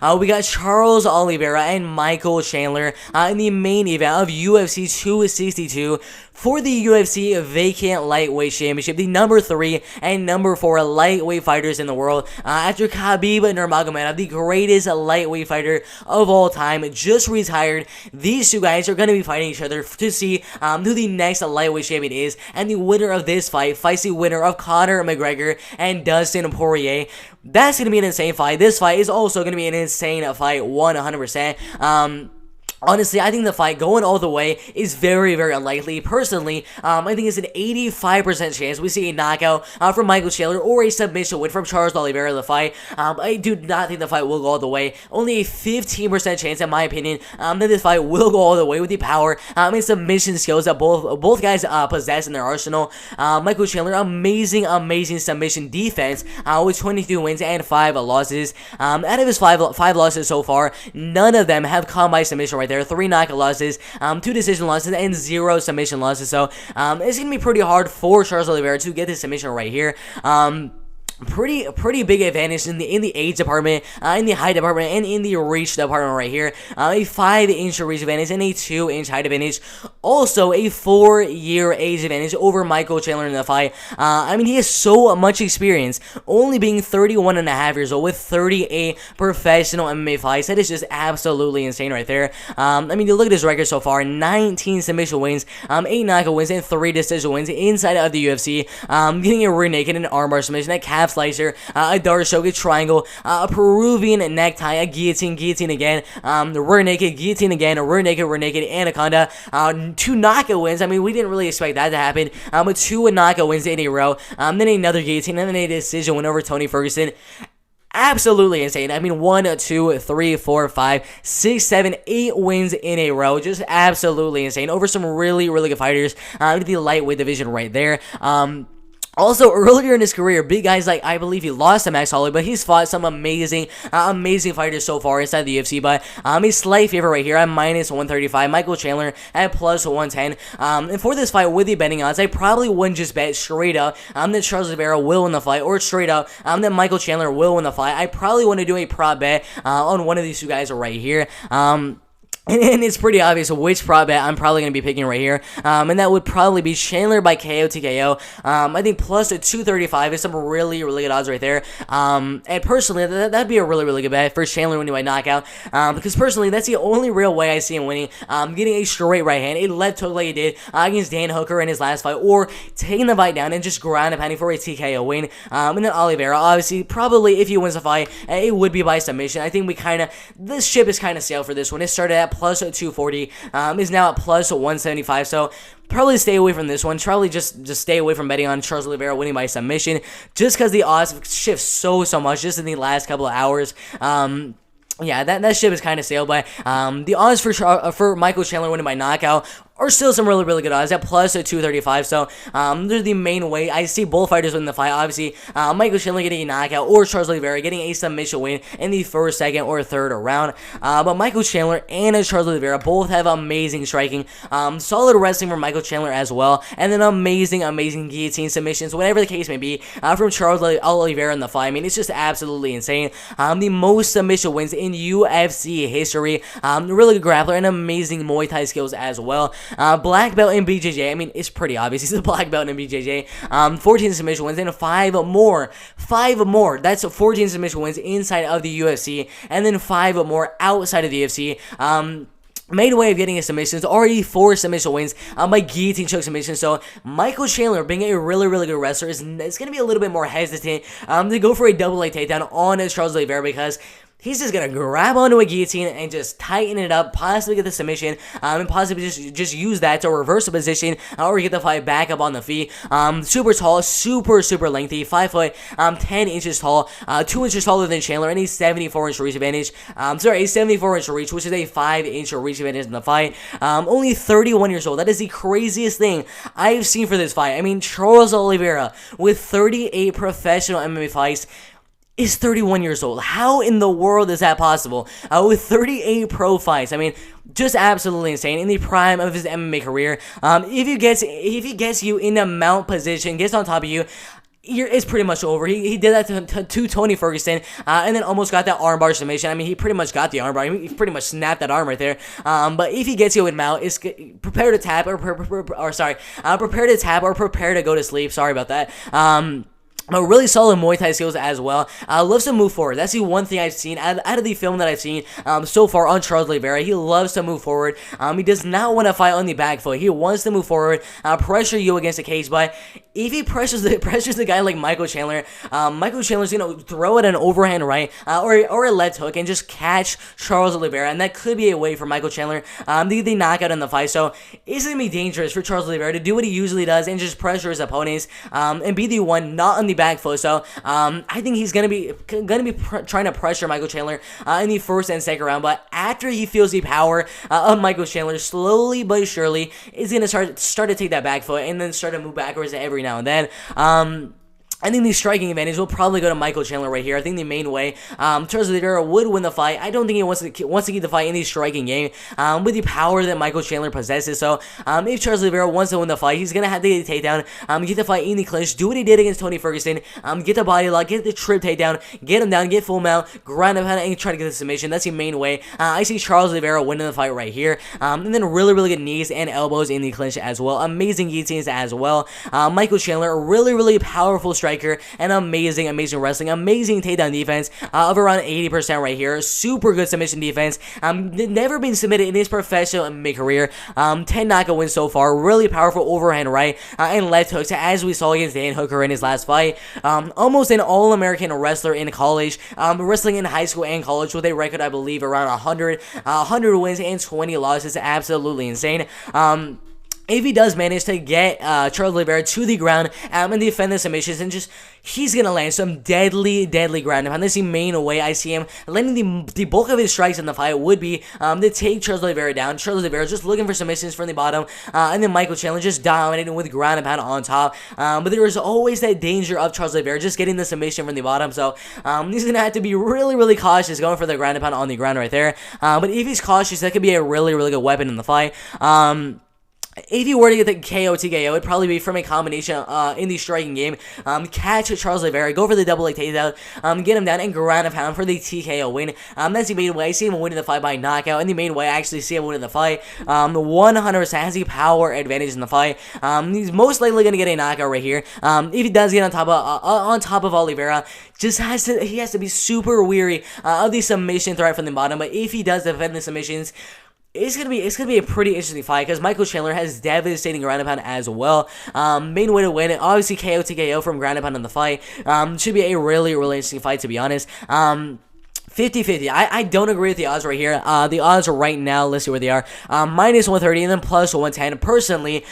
We got Charles Oliveira and Michael Chandler in the main event of UFC 262 for the UFC Vacant Lightweight Championship, the number 3 and number 4 lightweight fighters in the world. After Khabib Nurmagomedov, the greatest lightweight fighter of all time, just retired, these two guys are going to be fighting each other to see who the next lightweight champion is, and the winner of this fight fights the winner of Conor McGregor and Dustin Poirier. That's going to be an insane fight. This fight is also going to be an insane fight, 100%. Honestly, I think the fight going all the way is very, very unlikely. Personally, I think it's an 85% chance we see a knockout from Michael Chandler or a submission win from Charles Oliveira in the fight. I do not think the fight will go all the way. Only a 15% chance, in my opinion, that this fight will go all the way with the power and submission skills that both guys possess in their arsenal. Michael Chandler, amazing submission defense with 22 wins and 5 losses. Out of his five losses so far, none of them have come by submission right there. 3 knockout losses, 2 decision losses, and 0 submission losses. So it's gonna be pretty hard for Charles Oliveira to get this submission right here. Pretty big advantage in the age department, in the height department, and in the reach department right here. A 5-inch reach advantage and a 2-inch height advantage. Also, a 4-year age advantage over Michael Chandler in the fight. I mean, he has so much experience, only being 31 and a half years old with 38 professional MMA fights. That is just absolutely insane right there. I mean, you look at his record so far: 19 submission wins, 8 knockout wins, and 3 decision wins inside of the UFC. Getting a rear naked and armbar submission, a calf slicer, a dart choke, a triangle, a Peruvian necktie, a guillotine again, rear naked, guillotine again, a rear naked, anaconda, 2 knockout wins. I mean, we didn't really expect that to happen, but 2 knockout wins in a row, then another guillotine, and then a decision win over Tony Ferguson. Absolutely insane. I mean, 1, 2, 3, 4, 5, 6, 7, 8 wins in a row. Just absolutely insane over some really, really good fighters in the lightweight division right there. Also, earlier in his career, big guys like, I believe he lost to Max Holloway, but he's fought some amazing fighters so far inside the UFC. But a slight favor right here at -135. Michael Chandler at +110. And for this fight with the betting odds, I probably wouldn't just bet straight up that Charles Oliveira will win the fight, or straight up that Michael Chandler will win the fight. I probably want to do a prop bet on one of these two guys right here. And it's pretty obvious which prop bet I'm probably going to be picking right here. And that would probably be Chandler by KO TKO. I think +235 is some really, really good odds right there. And personally, that'd be a really, really good bet for Chandler winning by knockout. Because personally, that's the only real way I see him winning. Getting a straight right hand, a left hook like he did against Dan Hooker in his last fight, or taking the fight down and just ground and pounding for a TKO win. And then Oliveira, obviously, probably if he wins the fight, it would be by submission. I think this ship is kind of sailed for this one. It started at +240, is now at +175, so probably stay away from this one. Probably just stay away from betting on Charles Oliveira winning by submission, just because the odds shift so much just in the last couple of hours. Yeah, that ship is kind of sailed, but the odds for Michael Chandler winning by knockout are still some really, really good odds at +235. So they're the main way I see both fighters win the fight. Obviously, Michael Chandler getting a knockout, or Charles Oliveira getting a submission win in the first, second, or third round. But Michael Chandler and Charles Oliveira both have amazing striking, solid wrestling from Michael Chandler as well, and then amazing guillotine submissions, whatever the case may be, from Charles Oliveira in the fight. I mean, it's just absolutely insane. The most submission wins in UFC history. Really good grappler and amazing Muay Thai skills as well. Black belt in BJJ. I mean, it's pretty obvious he's a black belt in BJJ. 14 submission wins and 5 more. That's 14 submission wins inside of the UFC, and then 5 more outside of the UFC. Main way of getting his submissions, already 4 submission wins by guillotine choke submission. So Michael Chandler, being a really, really good wrestler, is going to be a little bit more hesitant to go for a double leg takedown on Charles Oliveira, because he's just going to grab onto a guillotine and just tighten it up, possibly get the submission, and possibly just use that to reverse the position, or get the fight back up on the feet. Super tall, super lengthy, 5 foot, 10 inches tall, 2 inches taller than Chandler, and a 74-inch reach advantage. A 74-inch reach, which is a 5-inch reach advantage in the fight. Only 31 years old. That is the craziest thing I've seen for this fight. I mean, Charles Oliveira, with 38 professional MMA fights, is 31 years old. How in the world is that possible? With 38 pro fights. I mean, just absolutely insane. In the prime of his MMA career. If he gets you in a mount position, gets on top of you, it's pretty much over. He did that to Tony Ferguson, and then almost got that armbar submission. I mean, he pretty much got the armbar. He pretty much snapped that arm right there. But if he gets you with mount, it's prepare to tap prepare to tap or prepare to go to sleep. Sorry about that. But really solid Muay Thai skills as well. Loves to move forward. That's the one thing I've seen out of the film that I've seen so far on Charles Oliveira. He loves to move forward. He does not want to fight on the back foot. He wants to move forward, pressure you against the cage. But if he pressures the guy like Michael Chandler, Michael Chandler's gonna throw it an overhand right or a left hook and just catch Charles Oliveira, and that could be a way for Michael Chandler the knockout in the fight. So it's gonna be dangerous for Charles Oliveira to do what he usually does and just pressure his opponents and be the one not on the back foot. So I think he's gonna be trying to pressure Michael Chandler in the first and second round. But after he feels the power of Michael Chandler, slowly but surely is gonna start to take that back foot and then start to move backwards every now and then. I think the striking advantage will probably go to Michael Chandler right here. I think the main way Charles Oliveira would win the fight. I don't think he wants to keep the fight in the striking game with the power that Michael Chandler possesses. So if Charles Oliveira wants to win the fight, he's going to have to get the takedown, get the fight in the clinch, do what he did against Tony Ferguson, get the body lock, get the trip takedown, get him down, get full mount, grind him out, and try to get the submission. That's the main way. I see Charles Oliveira winning the fight right here. And then really, really good knees and elbows in the clinch as well. Amazing guillotines as well. Michael Chandler, a really, really powerful striker. And amazing wrestling, amazing takedown defense of around 80% right here. Super good submission defense. Never been submitted in his professional career. 10 knockout wins so far. Really powerful overhand right and left hooks, as we saw against Dan Hooker in his last fight. Almost an All-American wrestler in college, wrestling in high school and college with a record, I believe, around 100 wins and 20 losses. Absolutely insane. If he does manage to get Charles Oliveira to the ground and defend the submissions, and he's going to land some deadly ground. And that's the main way I see him landing the bulk of his strikes in the fight would be to take Charles Oliveira down. Charles Oliveira just looking for submissions from the bottom, and then Michael Chandler just dominating with ground and pound on top. But there is always that danger of Charles Oliveira just getting the submission from the bottom. So he's going to have to be really, really cautious going for the ground and pound on the ground right there. But if he's cautious, that could be a really, really good weapon in the fight. If you were to get the KO TKO, it'd probably be from a combination in the striking game. Catch Charles Oliveira, go for the double leg takedown, get him down, and ground and pound for the TKO win. That's the main way. I see him winning the fight by knockout, and the main way I actually see him winning the fight. 100% has the power advantage in the fight. He's most likely going to get a knockout right here. If he does get on top of Oliveira, he has to be super weary of the submission threat from the bottom. But if he does defend the submissions, it's gonna be a pretty interesting fight because Michael Chandler has devastating ground and pound as well. Main way to win it, obviously KO TKO from ground and pound in the fight. Should be a really, really interesting fight, to be honest. 50-50. I don't agree with the odds right here. The odds right now, let's see where they are. Minus 130 and then plus 110. Personally,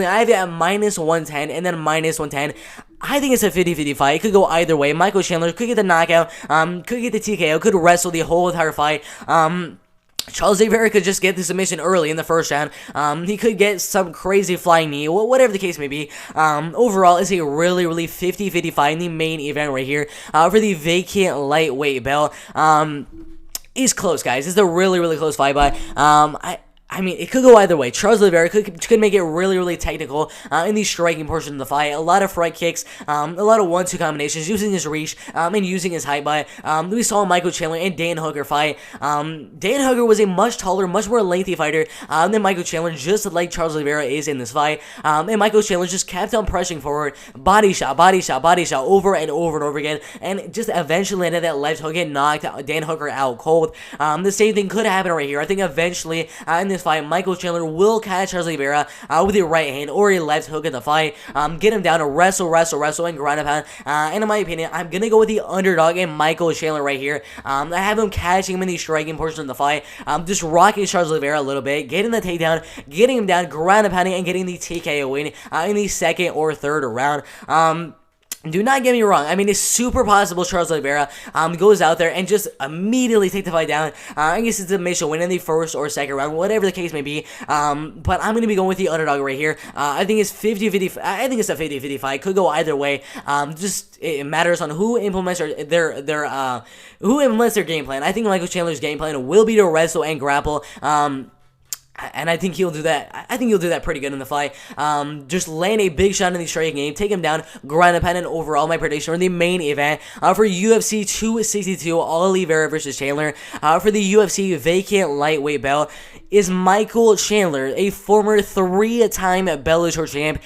I have it at minus 110 and then minus 110. I think it's a 50-50 fight. It could go either way. Michael Chandler could get the knockout, could get the TKO, could wrestle the whole entire fight. Charles Oliveira could just get the submission early in the first round. He could get some crazy flying knee, whatever the case may be. Overall, it's a really, really 50-50 fight in the main event right here for the vacant lightweight belt. It's close, guys. It's a really, really close fight, but I mean, it could go either way. Charles Oliveira could make it really, really technical in the striking portion of the fight. A lot of front kicks, a lot of 1-2 combinations, using his reach and using his height. But we saw Michael Chandler and Dan Hooker fight. Dan Hooker was a much taller, much more lengthy fighter than Michael Chandler, just like Charles Oliveira is in this fight. And Michael Chandler just kept on pressing forward, body shot, over and over and over again, and just eventually ended that left hook and knocked Dan Hooker out cold. The same thing could happen right here. I think eventually in this fight, Michael Chandler will catch Charles Oliveira with a right hand or a left hook in the fight, get him down to wrestle, and grind and pound. And in my opinion, I'm going to go with the underdog in Michael Chandler right here. I have him catching him in the striking portion of the fight, just rocking Charles Oliveira a little bit, getting the takedown, getting him down, ground and pounding, and getting the TKO win in the second or third round. Do not get me wrong. I mean, it's super possible Charles Oliveira goes out there and just immediately take the fight down. I guess it's a submission win in the first or second round, whatever the case may be. But I'm going to be going with the underdog right here. I think it's 50-50. I think it's a 50-50 fight. Could go either way. Just it matters on who implements their game plan. I think Michael Chandler's game plan will be to wrestle and grapple. And I think he'll do that. I think he'll do that pretty good in the fight. Just land a big shot in the striking game, take him down, grind a pen, and overall my prediction for the main event for UFC 262 Oliveira versus Chandler for the UFC vacant lightweight belt is Michael Chandler, a former 3-time Bellator champ,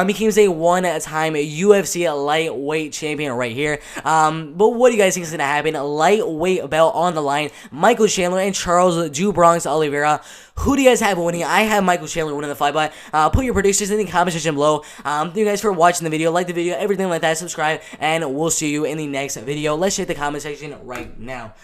becomes a 1-time UFC lightweight champion right here. But what do you guys think is going to happen? Lightweight belt on the line. Michael Chandler and Charles "Do Bronx" Oliveira. Who do you guys have winning? I have Michael Chandler winning the fight, but put your predictions in the comment section below. Thank you guys for watching the video. Like the video, everything like that. Subscribe, and we'll see you in the next video. Let's check the comment section right now.